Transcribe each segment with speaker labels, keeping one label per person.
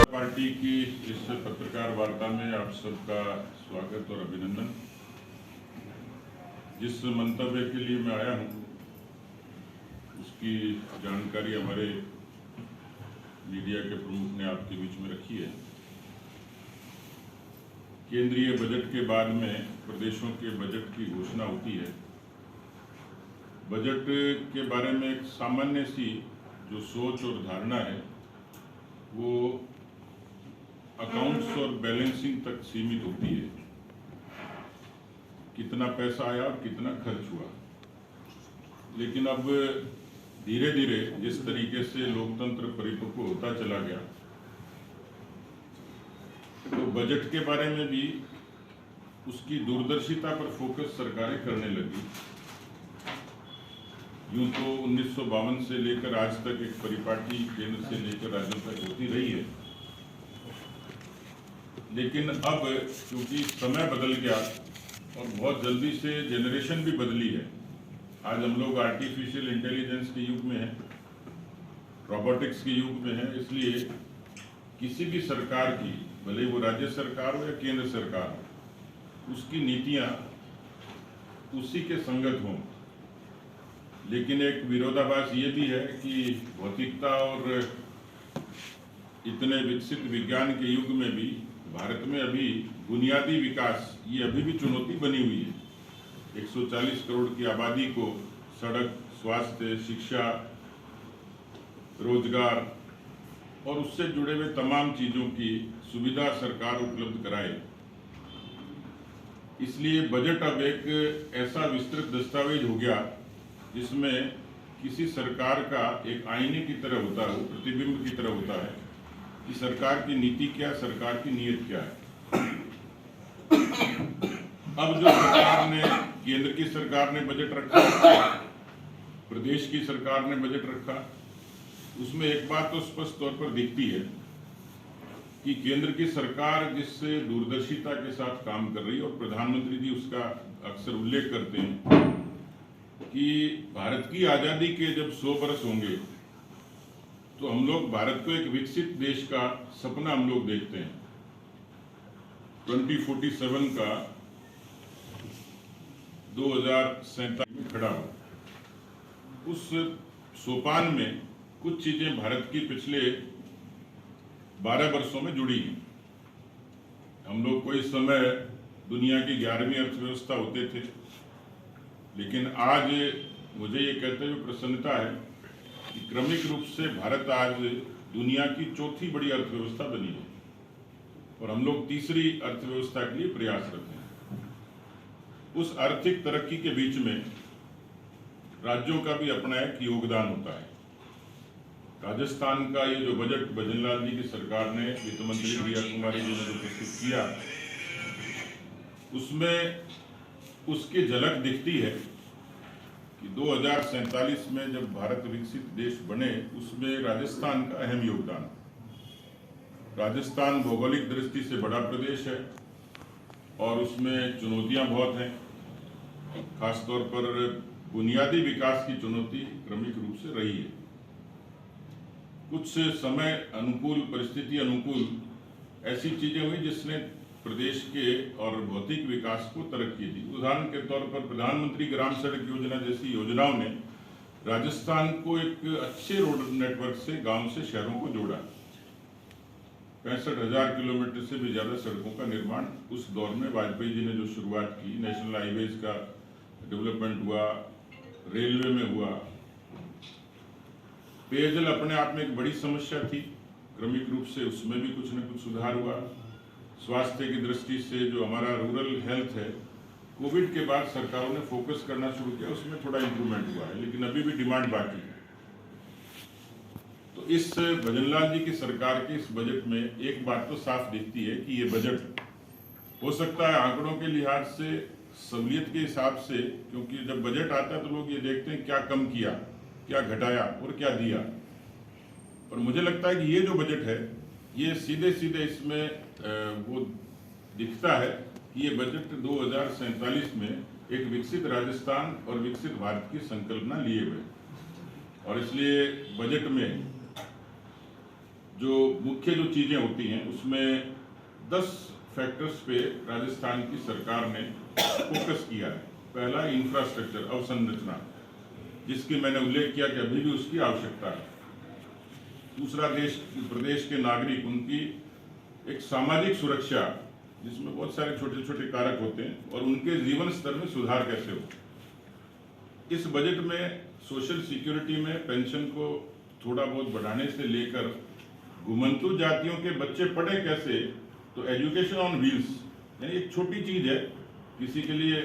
Speaker 1: Party की इस पत्रकार वार्ता में आप सबका स्वागत और अभिनंदन। जिस मंतव्य के लिए मैं आया हूं उसकी जानकारी हमारे मीडिया के प्रमुख ने आपके बीच में रखी है। केंद्रीय बजट के बाद में प्रदेशों के बजट की घोषणा होती है। बजट के बारे में एक सामान्य सी जो सोच और धारणा है वो अकाउंट्स और बैलेंसिंग तक सीमित होती है। कितना पैसा आया और कितना खर्च हुआ। लेकिन अब धीरे धीरे जिस तरीके से लोकतंत्र परिपक्व होता चला गया तो बजट के बारे में भी उसकी दूरदर्शिता पर फोकस सरकारें करने लगी। यूं तो 1952 से लेकर आज तक एक परिपाटी केंद्र से लेकर राज्यों तक होती रही है, लेकिन अब क्योंकि समय बदल गया और बहुत जल्दी से जनरेशन भी बदली है। आज हम लोग आर्टिफिशियल इंटेलिजेंस के युग में हैं, रोबोटिक्स के युग में हैं। इसलिए किसी भी सरकार की, भले वो राज्य सरकार हो या केंद्र सरकार हो, उसकी नीतियां उसी के संगत हों। लेकिन एक विरोधाभास ये भी है कि भौतिकता और इतने विकसित विज्ञान के युग में भी भारत में अभी बुनियादी विकास ये अभी भी चुनौती बनी हुई है। 140 करोड़ की आबादी को सड़क, स्वास्थ्य, शिक्षा, रोजगार और उससे जुड़े हुए तमाम चीज़ों की सुविधा सरकार उपलब्ध कराए। इसलिए बजट अब एक ऐसा विस्तृत दस्तावेज हो गया जिसमें किसी सरकार का एक आईने की तरह होता है, प्रतिबिंब की तरह होता है कि सरकार की नीति क्या, सरकार की नीयत क्या है। अब जो सरकार ने, केंद्र की सरकार ने बजट रखा, प्रदेश की सरकार ने बजट रखा, उसमें एक बात तो स्पष्ट तौर पर दिखती है कि केंद्र की सरकार जिस दूरदर्शिता के साथ काम कर रही है, और प्रधानमंत्री जी उसका अक्सर उल्लेख करते हैं कि भारत की आज़ादी के जब 100 वर्ष होंगे तो हम लोग भारत को एक विकसित देश का सपना हम लोग देखते हैं। 2047 का 2047 में खड़ा हो। उस सोपान में कुछ चीजें भारत की पिछले 12 वर्षों में जुड़ी हैं। हम लोग कोई समय दुनिया की 11वीं अर्थव्यवस्था होते थे, लेकिन आज मुझे ये कहते हुए प्रसन्नता है कि क्रमिक रूप से भारत आज दुनिया की चौथी बड़ी अर्थव्यवस्था बनी है और हम लोग तीसरी अर्थव्यवस्था के लिए प्रयासरत हैं। उस आर्थिक तरक्की के बीच में राज्यों का भी अपना एक योगदान होता है। राजस्थान का ये जो बजट भजनलाल जी की सरकार ने, वित्त मंत्री प्रिया कुमारी जी ने जो प्रस्तुत किया, उसमें उसकी झलक दिखती है कि 2047 में जब भारत विकसित देश बने उसमें राजस्थान का अहम योगदान। राजस्थान भौगोलिक दृष्टि से बड़ा प्रदेश है और उसमें चुनौतियां बहुत हैं। खासतौर पर बुनियादी विकास की चुनौती क्रमिक रूप से रही है। कुछ समय अनुकूल, परिस्थिति अनुकूल ऐसी चीजें हुई जिसने प्रदेश के और भौतिक विकास को तरक्की दी। उदाहरण के तौर पर प्रधानमंत्री ग्राम सड़क योजना जैसी योजनाओं ने राजस्थान को एक अच्छे रोड नेटवर्क से, गांव से शहरों को जोड़ा। 65,000 किलोमीटर से भी ज्यादा सड़कों का निर्माण उस दौर में वाजपेयी जी ने जो शुरुआत की। नेशनल हाईवेज का डेवलपमेंट हुआ, रेलवे में हुआ। पेयजल अपने आप में एक बड़ी समस्या थी, क्रमिक रूप से उसमें भी कुछ न कुछ सुधार हुआ। स्वास्थ्य की दृष्टि से जो हमारा रूरल हेल्थ है, कोविड के बाद सरकारों ने फोकस करना शुरू किया, उसमें थोड़ा इंप्रूवमेंट हुआ है, लेकिन अभी भी डिमांड बाकी है। तो इस भजनलाल जी की सरकार के इस बजट में एक बात तो साफ दिखती है कि ये बजट हो सकता है आंकड़ों के लिहाज से, सहूलियत के हिसाब से, क्योंकि जब बजट आता है तो लोग ये देखते हैं क्या कम किया, क्या घटाया और क्या दिया। और मुझे लगता है कि ये जो बजट है ये सीधे सीधे इसमें वो दिखता है कि ये बजट 2047 में एक विकसित राजस्थान और विकसित भारत की संकल्पना लिए हुए, और इसलिए बजट में जो मुख्य जो चीज़ें होती हैं उसमें 10 फैक्टर्स पे राजस्थान की सरकार ने फोकस किया है। पहला इंफ्रास्ट्रक्चर, अवसंरचना, जिसकी मैंने उल्लेख किया कि अभी भी उसकी आवश्यकता है। दूसरा, प्रदेश के नागरिक, उनकी एक सामाजिक सुरक्षा, जिसमें बहुत सारे छोटे छोटे कारक होते हैं, और उनके जीवन स्तर में सुधार कैसे हो। इस बजट में सोशल सिक्योरिटी में पेंशन को थोड़ा बहुत बढ़ाने से लेकर घुमंतु जातियों के बच्चे पढ़े कैसे, तो एजुकेशन ऑन व्हील्स, यानी एक छोटी चीज है, किसी के लिए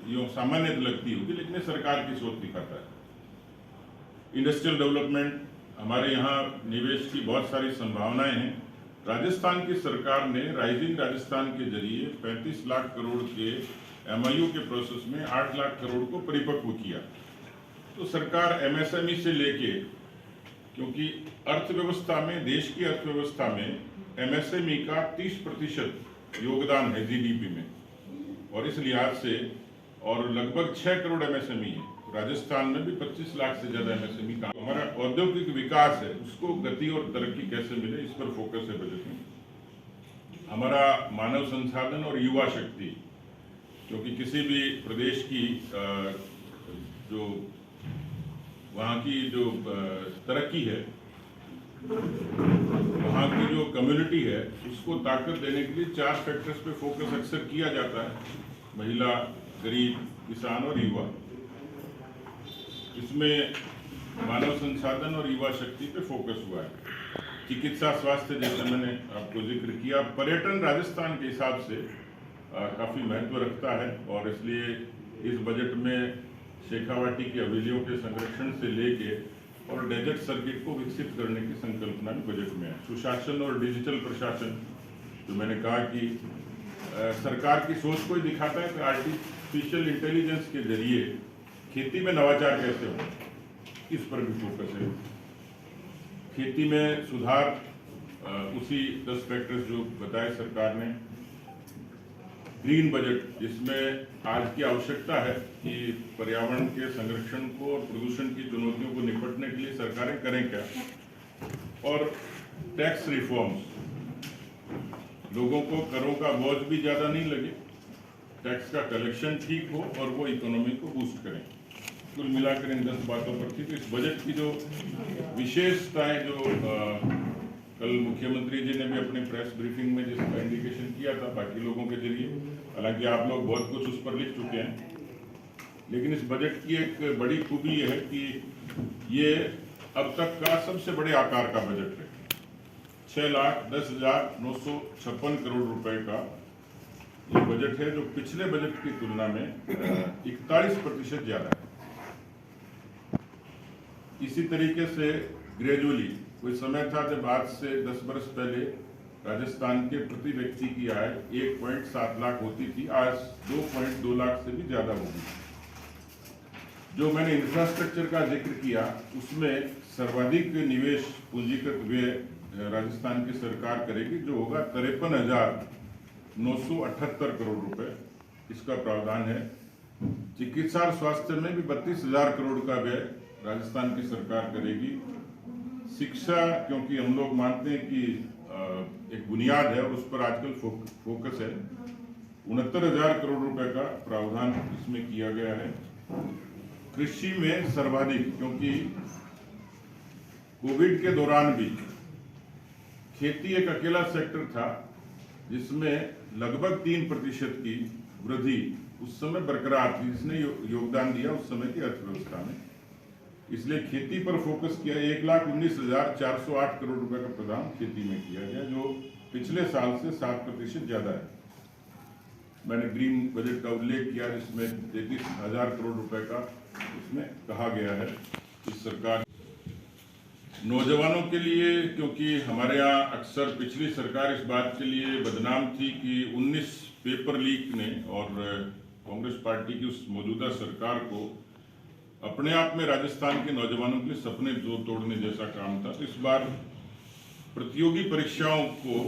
Speaker 1: यूँ सामान्य लगती होगी, लेकिन ये सरकार की सोच दिखाता है। इंडस्ट्रियल डेवलपमेंट, हमारे यहाँ निवेश की बहुत सारी संभावनाएं हैं। राजस्थान की सरकार ने राइजिंग राजस्थान के जरिए 35 लाख करोड़ के MOU के प्रोसेस में 8 लाख करोड़ को परिपक्व किया। तो सरकार MSME से लेके, क्योंकि अर्थव्यवस्था में, देश की अर्थव्यवस्था में MSME का 30% योगदान है GDP में, और इस लिहाज से, और लगभग 6 करोड़ MSME है। राजस्थान में भी 25 लाख से ज्यादा MSME का। हमारा औद्योगिक विकास है, उसको गति और तरक्की कैसे मिले, इस पर फोकस है बजट में। हमारा मानव संसाधन और युवा शक्ति, क्योंकि किसी भी प्रदेश की जो वहाँ की जो तरक्की है, वहाँ की जो कम्युनिटी है, उसको ताकत देने के लिए 4 फैक्टर्स पे फोकस अक्सर किया जाता है: महिला, गरीब, किसान और युवा। इसमें मानव संसाधन और युवा शक्ति पे फोकस हुआ है। चिकित्सा, स्वास्थ्य, जैसे मैंने आपको जिक्र किया। पर्यटन राजस्थान के हिसाब से काफ़ी महत्व रखता है, और इसलिए इस बजट में शेखावाटी की हवेलियों के संरक्षण से लेके और डेजर्ट सर्किट को विकसित करने की संकल्पना भी बजट में है। सुशासन और डिजिटल प्रशासन, जो मैंने कहा कि सरकार की सोच को ही दिखाता है कि आर्टिफिशियल इंटेलिजेंस के जरिए खेती में नवाचार कैसे हो, इस पर भी फोकस है। खेती में सुधार, उसी 10 फैक्टर्स जो बताए सरकार ने। ग्रीन बजट, जिसमें आज की आवश्यकता है कि पर्यावरण के संरक्षण को और प्रदूषण की चुनौतियों को निपटने के लिए सरकारें करें क्या। और टैक्स रिफॉर्म्स, लोगों को करों का बोझ भी ज़्यादा नहीं लगे, टैक्स का कलेक्शन ठीक हो और वो इकोनॉमी को बूस्ट करें। कुल मिलाकर इन 10 बातों पर थी। तो इस बजट की जो विशेषताएं, जो कल मुख्यमंत्री जी ने भी अपने प्रेस ब्रीफिंग में जिसका इंडिकेशन किया था बाकी लोगों के जरिए, हालांकि आप लोग बहुत कुछ उस पर लिख चुके हैं, लेकिन इस बजट की एक बड़ी खूबी यह है कि ये अब तक का सबसे बड़े आकार का बजट है। 6,10,956 करोड़ रुपए का ये बजट है, जो पिछले बजट की तुलना में 41% ज्यादा है। इसी तरीके से ग्रेजुअली, कोई समय था जब आज से 10 वर्ष पहले राजस्थान के प्रति व्यक्ति की आय 1.7 लाख होती थी, आज 2.2 लाख से भी ज्यादा होगी। जो मैंने इंफ्रास्ट्रक्चर का जिक्र किया, उसमें सर्वाधिक निवेश पूंजीगत व्यय राजस्थान की सरकार करेगी, जो होगा 53,978 करोड़ रुपए, इसका प्रावधान है। चिकित्सा और स्वास्थ्य में भी 32,000 करोड़ का व्यय राजस्थान की सरकार करेगी। शिक्षा, क्योंकि हम लोग मानते हैं कि एक बुनियाद है और उस पर आजकल फोकस है, 69,000 करोड़ रुपए का प्रावधान इसमें किया गया है। कृषि में सर्वाधिक, क्योंकि कोविड के दौरान भी खेती एक अकेला सेक्टर था जिसमें लगभग 3% की वृद्धि उस समय बरकरार थी, जिसने योगदान दिया उस समय की अर्थव्यवस्था में। इसलिए खेती पर फोकस किया। 1,19,408 करोड़ रुपए का प्रदान खेती में किया गया, जो पिछले साल से 7% ज्यादा है। मैंने ग्रीन बजट का उल्लेख किया, जिसमें 33,000 करोड़ रुपए का इसमें कहा गया है इस सरकार। नौजवानों के लिए, क्योंकि हमारे यहाँ अक्सर पिछली सरकार इस बात के लिए बदनाम थी कि 19 पेपर लीक ने और कांग्रेस पार्टी की उस मौजूदा सरकार को अपने आप में राजस्थान के नौजवानों के लिए सपने जो तोड़ने जैसा काम था। तो इस बार प्रतियोगी परीक्षाओं को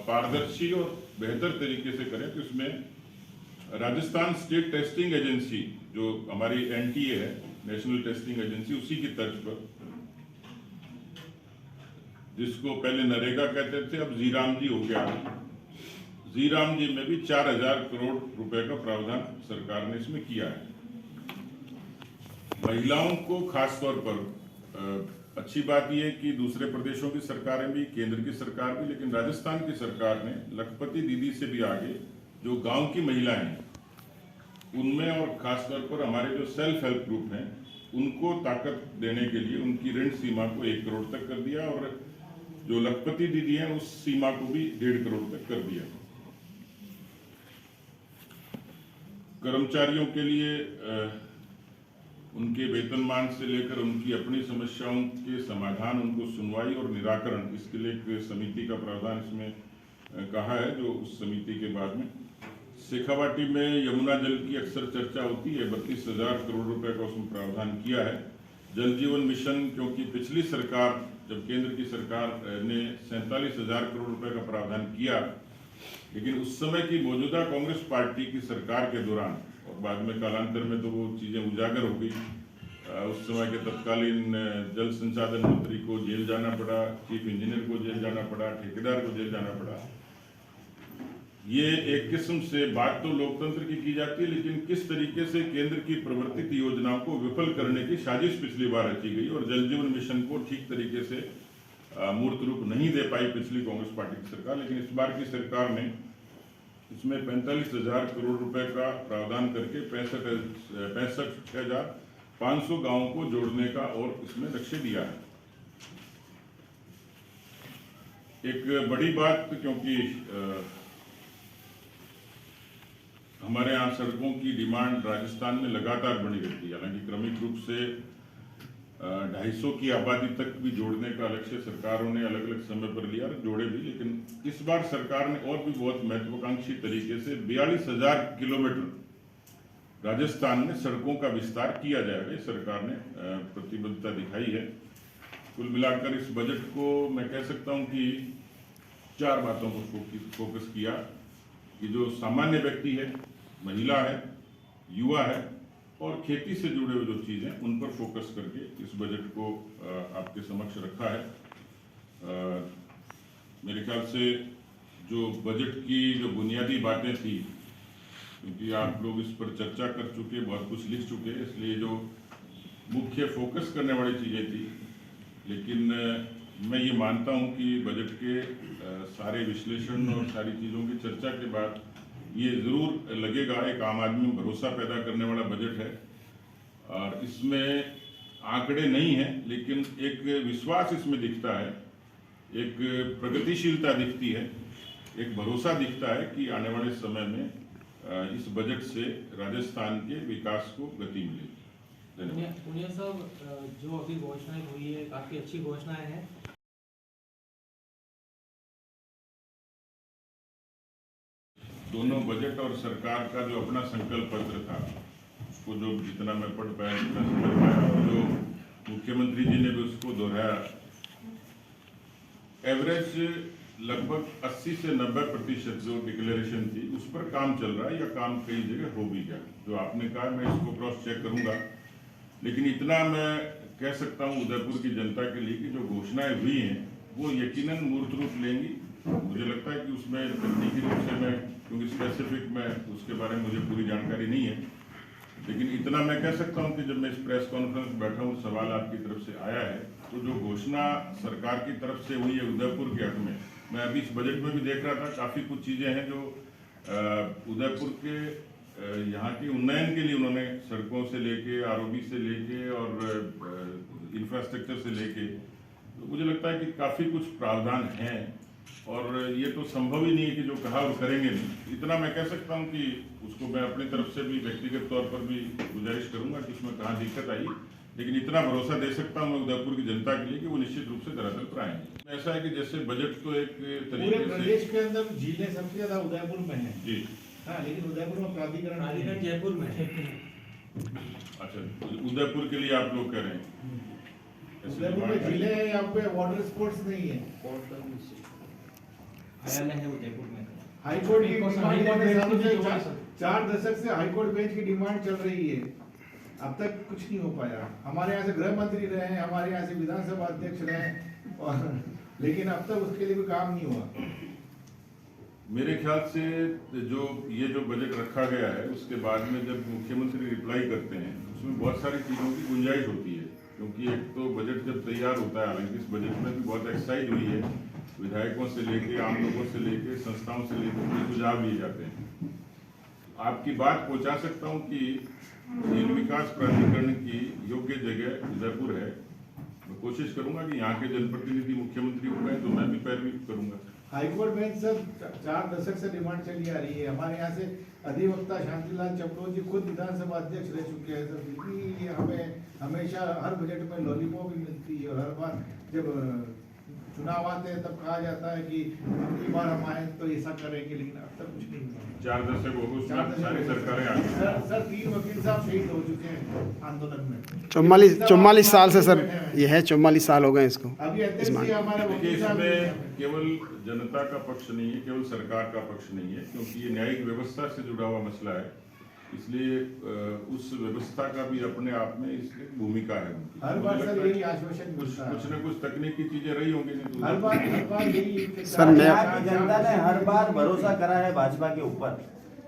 Speaker 1: पारदर्शी और बेहतर तरीके से करें, तो इसमें राजस्थान स्टेट टेस्टिंग एजेंसी, जो हमारी NTA है, नेशनल टेस्टिंग एजेंसी, उसी की तर्ज पर जिसको पहले नरेगा कहते थे, अब जीराम जी हो गया। जीराम जी में भी 4000 करोड़ रुपए का प्रावधान सरकार ने इसमें किया है। महिलाओं को खास तौर पर अच्छी बात यह है कि दूसरे प्रदेशों की सरकारें भी, केंद्र की सरकार भी, लेकिन राजस्थान की सरकार ने लखपति दीदी से भी आगे जो गांव की महिलाएं हैं उनमें, और खासतौर पर हमारे जो सेल्फ हेल्प ग्रुप हैं उनको ताकत देने के लिए उनकी ऋण सीमा को 1 करोड़ तक कर दिया, और जो लखपति दीदी हैं उस सीमा को भी 1.5 करोड़ तक कर दिया। कर्मचारियों के लिए उनके वेतनमान से लेकर उनकी अपनी समस्याओं के समाधान, उनको सुनवाई और निराकरण, इसके लिए एक समिति का प्रावधान इसमें कहा है, जो उस समिति के बाद में शेखावाटी में यमुना जल की अक्सर चर्चा होती है, 32,000 करोड़ रुपए का उसमें प्रावधान किया है। जल जीवन मिशन, क्योंकि पिछली सरकार, जब केंद्र की सरकार ने 47,000 करोड़ रुपए का प्रावधान किया, लेकिन उस समय की मौजूदा कांग्रेस पार्टी की सरकार के दौरान, और बाद में कालांतर में तो वो चीजें उजागर हो गई, उस समय के तत्कालीन जल संसाधन मंत्री को जेल जाना पड़ा, चीफ इंजीनियर को जेल जाना पड़ा, ठेकेदार को जेल जाना पड़ा। ये एक किस्म से बात तो लोकतंत्र की जाती है, लेकिन किस तरीके से केंद्र की प्रवर्तित योजनाओं को विफल करने की साजिश पिछली बार रची गई, और जल जीवन मिशन को ठीक तरीके से मूर्त रूप नहीं दे पाई पिछली कांग्रेस पार्टी की सरकार। लेकिन इस बार की सरकार ने इसमें 45,000 करोड़ रुपए का प्रावधान करके 65,500 गांवों को जोड़ने का और इसमें लक्ष्य दिया है। एक बड़ी बात, क्योंकि हमारे यहाँ सड़कों की डिमांड राजस्थान में लगातार बनी रहती है, हालांकि क्रमिक रूप से 250 की आबादी तक भी जोड़ने का लक्ष्य सरकारों ने अलग अलग समय पर लिया, जोड़े भी, लेकिन इस बार सरकार ने और भी बहुत महत्वाकांक्षी तरीके से 42,000 किलोमीटर राजस्थान में सड़कों का विस्तार किया जाएगा। सरकार ने प्रतिबद्धता दिखाई है। कुल मिलाकर इस बजट को मैं कह सकता हूं कि 4 बातों पर फोकस किया, कि जो सामान्य व्यक्ति है, महिला है, युवा है और खेती से जुड़े हुए जो चीज़ें, उन पर फोकस करके इस बजट को आपके समक्ष रखा है। मेरे ख्याल से जो बजट की जो बुनियादी बातें थी, क्योंकि आप लोग इस पर चर्चा कर चुके, बहुत कुछ लिख चुके, इसलिए जो मुख्य फोकस करने वाली चीज़ें थी, लेकिन मैं ये मानता हूँ कि बजट के सारे विश्लेषण और सारी चीज़ों की चर्चा के बाद ये ज़रूर लगेगा एक आम आदमी में भरोसा पैदा करने वाला बजट है। और इसमें आंकड़े नहीं हैं, लेकिन एक विश्वास इसमें दिखता है, एक प्रगतिशीलता दिखती है, एक भरोसा दिखता है कि आने वाले समय में इस बजट से राजस्थान के विकास को गति मिलेगी।
Speaker 2: पुनिया साहब, जो अभी घोषणाएं हुई है काफी अच्छी घोषणाएं हैं।
Speaker 1: दोनों बजट और सरकार का जो अपना संकल्प पत्र था, उसको जो जितना मैं पढ़ पाया, जितना समझ पाया, और जो मुख्यमंत्री जी ने भी उसको दोहराया, एवरेज लगभग 80 से 90% जो डिक्लेरेशन थी उस पर काम चल रहा है, या काम कई जगह हो भी गया। जो आपने कहा, मैं इसको क्रॉस चेक करूंगा, लेकिन इतना मैं कह सकता हूं उदयपुर की जनता के लिए कि जो घोषणाएं हुई हैं वो यकीनन मूर्त रूप लेंगी। मुझे लगता है कि उसमें तकनीकी रूप से मैं, क्योंकि स्पेसिफिक में उसके बारे में मुझे पूरी जानकारी नहीं है, लेकिन इतना मैं कह सकता हूं कि जब मैं इस प्रेस कॉन्फ्रेंस में बैठा हूं, सवाल आपकी तरफ से आया है, तो जो घोषणा सरकार की तरफ से हुई है उदयपुर के हक में, मैं अभी इस बजट में भी देख रहा था, काफ़ी कुछ चीज़ें हैं जो उदयपुर के यहाँ के उन्नयन के लिए उन्होंने सड़कों से लेके, आरओबी से लेके और इंफ्रास्ट्रक्चर से लेके, तो मुझे लगता है कि काफ़ी कुछ प्रावधान हैं, और ये तो संभव ही नहीं है कि जो कहा वो करेंगे नहीं। इतना मैं कह सकता हूँ कि उसको मैं अपनी तरफ से भी व्यक्तिगत तौर पर भी गुजारिश करूँगा कि उसमें कहाँ दिक्कत आई, लेकिन इतना भरोसा दे सकता हूँ मैं उदयपुर की जनता के लिए कि वो निश्चित रूप से धरातल पर आएंगे। ऐसा है कि जैसे बजट तो एक तरीके से
Speaker 3: प्रदेश के अंदर झीलें सबसे ज्यादा उदयपुर में है
Speaker 1: जी,
Speaker 3: हाँ, लेकिन उदयपुर में प्राधिकरण
Speaker 2: जयपुर में है।
Speaker 3: अच्छा,
Speaker 1: उदयपुर के लिए आप लोग कह रहे हैं
Speaker 3: उदयपुर में झीलें हैं, यहाँ पे वाटर स्पोर्ट्स नहीं है।
Speaker 2: है उदयपुर में
Speaker 3: हाईकोर्ट की डिमांड 4 दशक से हाईकोर्ट बेंच की डिमांड चल रही है, अब तक कुछ नहीं हो पाया। हमारे यहाँ से गृह मंत्री रहे हैं, हमारे यहाँ से विधानसभा अध्यक्ष रहे हैं, और लेकिन अब तक उसके लिए कोई काम नहीं हुआ।
Speaker 1: मेरे ख्याल से ये जो बजट रखा गया है उसके बाद में जब मुख्यमंत्री रिप्लाई करते हैं उसमें बहुत सारी चीज़ों की गुंजाइश होती है, क्योंकि एक तो बजट जब तैयार होता है, हालांकि इस बजट में भी बहुत एक्सरसाइज हुई है, विधायकों से लेके आम लोगों से लेके संस्थाओं से लेके कुछ सुझाव लिए जाते हैं। आपकी बात पहुंचा सकता हूं कि रेल विकास प्राधिकरण की योग्य जगह उदयपुर है। मैं कोशिश करूंगा कि यहाँ के जनप्रतिनिधि मुख्यमंत्री हो गए तो मैं भी पैरवी करूंगा।
Speaker 3: हाईकोर्ट बेंच सब 4 दशक से डिमांड चली आ रही है। हमारे यहाँ से अधिवक्ता शांतिलाल चपड़ो जी खुद विधानसभा अध्यक्ष रह चुके हैं सर, क्योंकि हमें हमेशा हर बजट में लॉलीपॉप भी मिलती है और हर बार जब चुनाव आते हैं तब कहा जाता है कि अगली बार हम आए तो ऐसा करेंगे, लेकिन अब तक कुछ नहीं हुआ।
Speaker 1: 4 दशक हो गए, सारी सरकारें आ गई।
Speaker 3: सर 3 वकील साहब शहीद हो चुके हैं आंदोलन में।
Speaker 4: 44 साल से सर ये है, 44 साल हो गए इसको।
Speaker 3: अभी अध्यक्ष जी हमारे
Speaker 1: देखिए,
Speaker 3: वकील साहब
Speaker 1: इसमें केवल जनता का पक्ष नहीं है, केवल सरकार का पक्ष नहीं है, क्योंकि ये न्यायिक व्यवस्था से जुड़ा हुआ मसला है, इसलिए उस व्यवस्था का भी अपने आप में इसकी भूमिका है।
Speaker 3: हर बार सर यही आश्वासन मिलता है।
Speaker 1: कुछ न कुछ तकनीकी चीजें रही होंगी, नहीं तो
Speaker 3: हर बार यही
Speaker 4: सर,
Speaker 5: यहाँ की जनता ने हर बार भरोसा करा है भाजपा के ऊपर,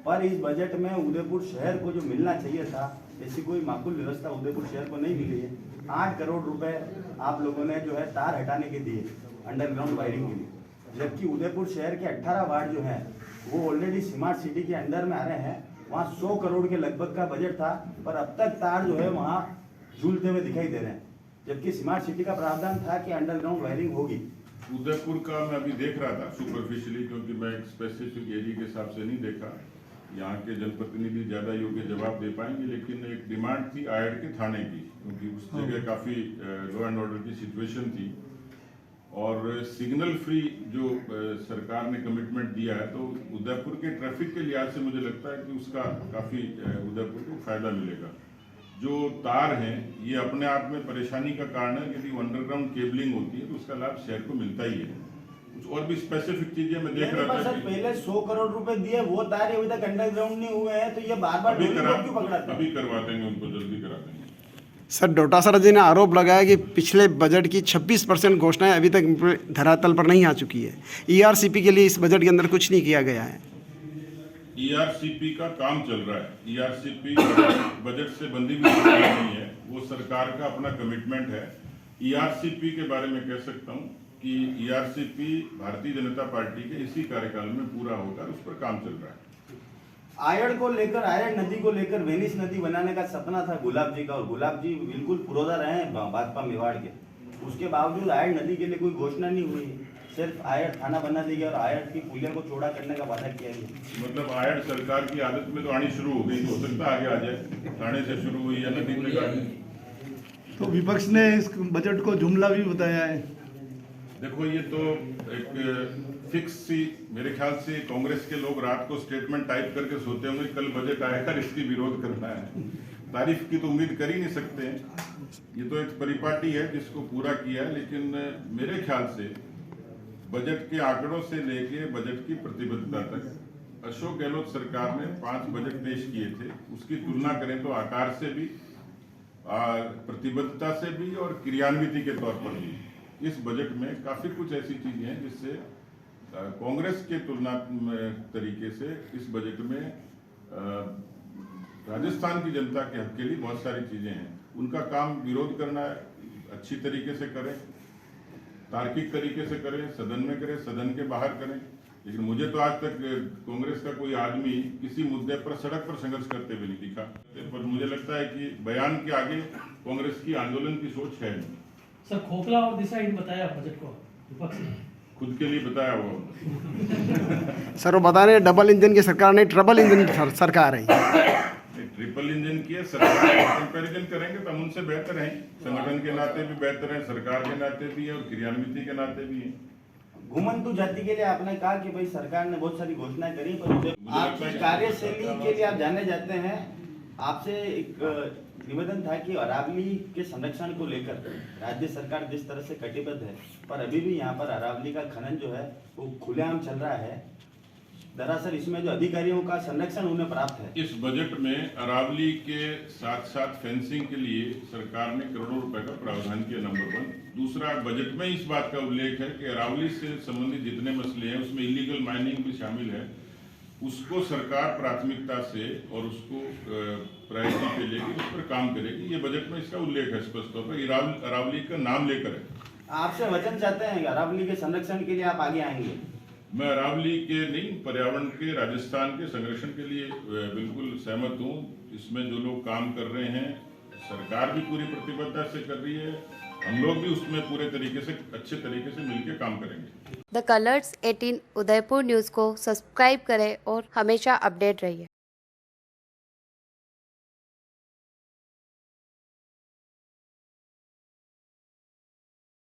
Speaker 5: पर इस बजट में उदयपुर शहर को जो मिलना चाहिए था ऐसी कोई माकूल व्यवस्था उदयपुर शहर को नहीं मिली है। 8 करोड़ रुपए आप लोगों ने जो है तार हटाने के दिए अंडरग्राउंड वायरिंग के लिए, जबकि उदयपुर शहर के 18 वार्ड जो है वो ऑलरेडी स्मार्ट सिटी के अंडर में आ रहे हैं। वहाँ 100 करोड़ के लगभग का बजट था, पर अब तक तार जो है वहाँ झूलते हुए दिखाई दे रहे हैं, जबकि स्मार्ट सिटी का प्रावधान था कि अंडरग्राउंड वायरिंग होगी।
Speaker 1: उदयपुर का मैं अभी देख रहा था सुपरफिशियली, क्योंकि मैं एक स्पेसिफिक एरिया के हिसाब से नहीं देखा, यहाँ के जनप्रतिनिधि ज्यादा योग्य जवाब दे पाएंगे, लेकिन एक डिमांड थी आयड के थाने की, क्योंकि उस जगह काफी लॉ एंड ऑर्डर की सिचुएशन थी और सिग्नल फ्री जो सरकार ने कमिटमेंट दिया है, तो उदयपुर के ट्रैफिक के लिहाज से मुझे लगता है कि उसका काफी उदयपुर को फायदा मिलेगा। जो तार हैं ये अपने आप में परेशानी का कारण है, यदि अंडरग्राउंड केबलिंग होती है तो उसका लाभ शहर को मिलता ही है। कुछ और भी स्पेसिफिक चीजें मैं देख रहा था कि
Speaker 5: पहले 100 करोड़ रुपए दिए, वो तार अभी तक अंडरग्राउंड नहीं हुए हैं, तो ये बार-बार
Speaker 1: अभी
Speaker 5: क्यों
Speaker 1: करवा देंगे, उनको जल्दी करा देंगे।
Speaker 4: सर डोटासरा जी ने आरोप लगाया कि पिछले बजट की 26% घोषणाएं अभी तक धरातल पर नहीं आ चुकी है। ईआरसीपी के लिए इस बजट के अंदर कुछ नहीं किया गया है।
Speaker 1: ईआरसीपी का काम चल रहा है। ईआरसीपी बजट से बंदी भी नहीं है, वो सरकार का अपना कमिटमेंट है। ईआरसीपी के बारे में कह सकता हूँ कि ईआरसीपी भारतीय जनता पार्टी के इसी कार्यकाल में पूरा होकर उस पर काम चल रहा है।
Speaker 5: आयड को लेकर, आयड नदी को लेकर वेनिस नदी बनाने का सपना था गुलाब जी का, और गुलाब जी बिल्कुल पुरोधा रहे हैं भाजपा मेवाड़ के, उसके बावजूद आयड नदी के लिए कोई घोषणा नहीं हुई, सिर्फ आयड थाना बना दिया गया और आयड की पुलिया को चौड़ा करने का वादा किया गया।
Speaker 1: मतलब आयड सरकार की आदत में तो आनी शुरू हो गई, हो सकता है आगे आ जाए, थाने से शुरू हुई या नदी में गाड़ी।
Speaker 6: तो विपक्ष ने इस बजट को जुमला भी बताया है।
Speaker 1: देखो, ये तो एक फिक्स सी, मेरे ख्याल से कांग्रेस के लोग रात को स्टेटमेंट टाइप करके सोते होंगे कल बजट आएगा इसकी विरोध करना है। तारीफ की तो उम्मीद कर ही नहीं सकते हैं। ये तो एक परिपाटी है जिसको पूरा किया है, लेकिन मेरे ख्याल से बजट के आंकड़ों से लेके बजट की प्रतिबद्धता तक अशोक गहलोत सरकार ने 5 बजट पेश किए थे, उसकी तुलना करें तो आकार से भी, प्रतिबद्धता से भी और क्रियान्विति के तौर पर भी इस बजट में काफी कुछ ऐसी चीजें हैं जिससे कांग्रेस के तुलना तरीके से इस बजट में राजस्थान की जनता के हक के लिए बहुत सारी चीजें हैं। उनका काम विरोध करना है, अच्छी तरीके से करें, तार्किक तरीके से करें, सदन में करें, सदन के बाहर करें। लेकिन मुझे तो आज तक कांग्रेस का कोई आदमी किसी मुद्दे पर सड़क पर संघर्ष करते हुए नहीं दिखा। पर मुझे लगता है कि बयान के आगे कांग्रेस की आंदोलन की सोच है नहीं।
Speaker 2: सर खोखला और दिशाहीन बताया बजट को विपक्ष ने,
Speaker 1: खुद के लिए बताया हुआ।
Speaker 4: सर वो बता रहे हैं डबल इंजन की सरकार नहीं, ट्रबल इंजन की सरकार है।
Speaker 1: ट्रिपल इंजन की सरकार कंपैरिजन करेंगे तो हम उनसे बेहतर हैं, संगठन के नाते भी बेहतर हैं, सरकार के नाते भी है और क्रियान्विति के नाते भी है।
Speaker 5: घुमंतु जाति के लिए आपने कहा कि भाई सरकार ने बहुत सारी घोषणाएं करी, पर आपकी कार्यशैली के लिए आप जाने जाते हैं। आपसे एक निवेदन था कि अरावली के संरक्षण को लेकर राज्य सरकार जिस तरह से कटिबद्ध है, पर अभी भी यहाँ पर अरावली का खनन जो है वो खुलेआम चल रहा है। दरअसल इसमें जो अधिकारियों का संरक्षण उन्हें प्राप्त है।
Speaker 1: इस बजट में अरावली के साथ साथ फेंसिंग के लिए सरकार ने करोड़ों रुपए का प्रावधान किया, नंबर 1। दूसरा, बजट में इस बात का उल्लेख है कि अरावली से संबंधित जितने मसले हैं उसमें इलीगल माइनिंग भी शामिल है, उसको सरकार प्राथमिकता से और उसको प्रायोरिटी पे लेके उस पर काम करेगी। ये बजट में इसका उल्लेख है स्पष्ट तौर पर, अरावली का नाम लेकर है।
Speaker 5: आपसे वचन चाहते हैं कि अरावली के संरक्षण के लिए आप आगे आएंगे?
Speaker 1: मैं अरावली के नहीं, पर्यावरण के, राजस्थान के संरक्षण के लिए बिल्कुल सहमत हूँ। इसमें जो लोग काम कर रहे हैं, सरकार भी पूरी प्रतिबद्धता से कर रही है, हम लोग भी उसमें पूरे तरीके से, अच्छे तरीके से मिलकर काम करेंगे।
Speaker 7: द कलर्स 18 उदयपुर न्यूज़ को सब्सक्राइब करें और हमेशा अपडेट रहिए।